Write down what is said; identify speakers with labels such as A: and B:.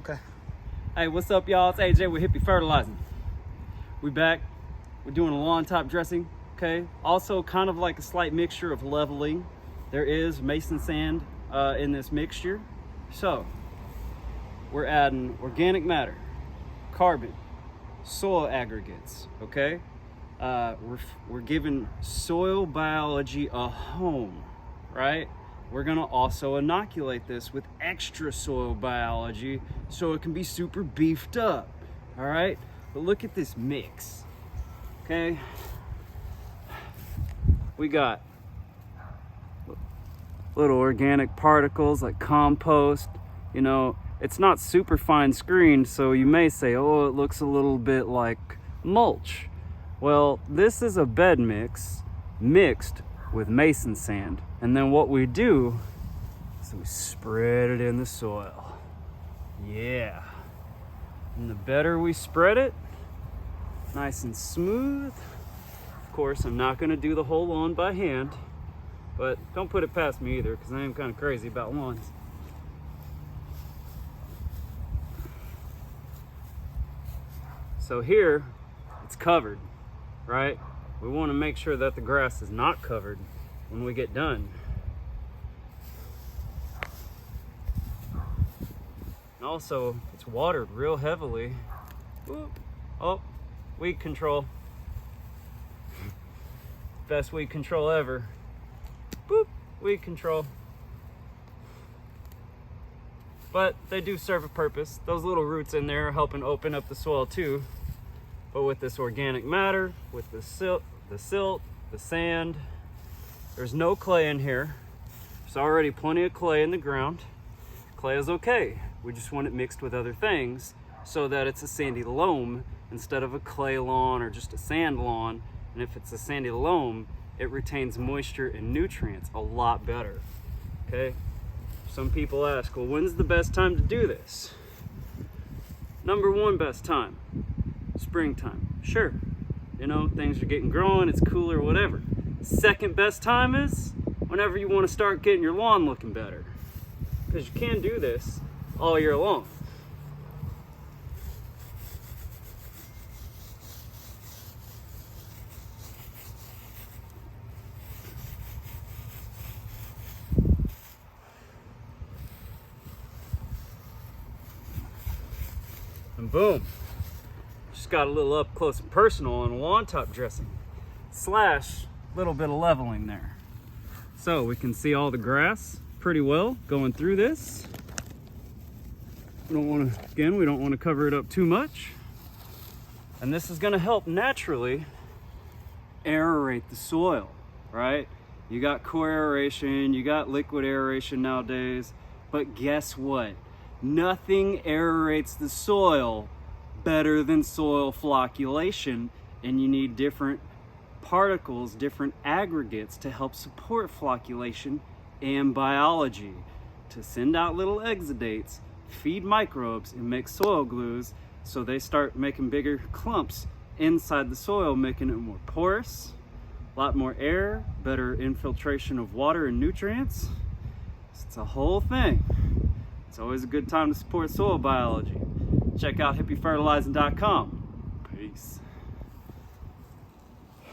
A: Okay.
B: Hey, what's up, y'all? It's AJ with Hippie Fertilizing. We back. We're doing a lawn top dressing, okay? Also kind of like a slight mixture of leveling. There is mason sand in this mixture. So, we're adding organic matter, carbon, soil aggregates, okay? We're giving soil biology a home, right? We're gonna also inoculate this with extra soil biology so it can be super beefed up, all right? But look at this mix, okay? We got little organic particles like compost. You know, it's not super fine screened, so you may say, oh, it looks a little bit like mulch. Well, this is a bed mix mixed with mason sand. And then what we do is we spread it in the soil. Yeah. And the better we spread it, nice and smooth. Of course, I'm not gonna do the whole lawn by hand, but don't put it past me either, because I am kind of crazy about lawns. So here, it's covered, right? We want to make sure that the grass is not covered when we get done. And also, it's watered real heavily. Ooh. Oh, weed control. Best weed control ever. Boop, weed control. But they do serve a purpose. Those little roots in there are helping open up the soil too. But with this organic matter, with the silt, the sand, there's no clay in here. There's already plenty of clay in the ground. Clay is okay. We just want it mixed with other things so that it's a sandy loam instead of a clay lawn or just a sand lawn. And if it's a sandy loam, it retains moisture and nutrients a lot better, okay? Some people ask, well, when's the best time to do this? Number one best time, springtime. Sure, you know, things are getting growing, it's cooler, whatever. Second best time is whenever you want to start getting your lawn looking better, because you can do this all year long. And boom, just got a little up close and personal on lawn top dressing / little bit of leveling there. So we can see all the grass pretty well going through this. We don't want to cover it up too much. And this is going to help naturally aerate the soil, right? You got core aeration, you got liquid aeration nowadays, but guess what? Nothing aerates the soil better than soil flocculation, and you need different particles, different aggregates to help support flocculation and biology, to send out little exudates, feed microbes, and make soil glues so they start making bigger clumps inside the soil, making it more porous, a lot more air, better infiltration of water and nutrients. It's a whole thing. It's always a good time to support soil biology. Check out hippiefertilizing.com. Peace.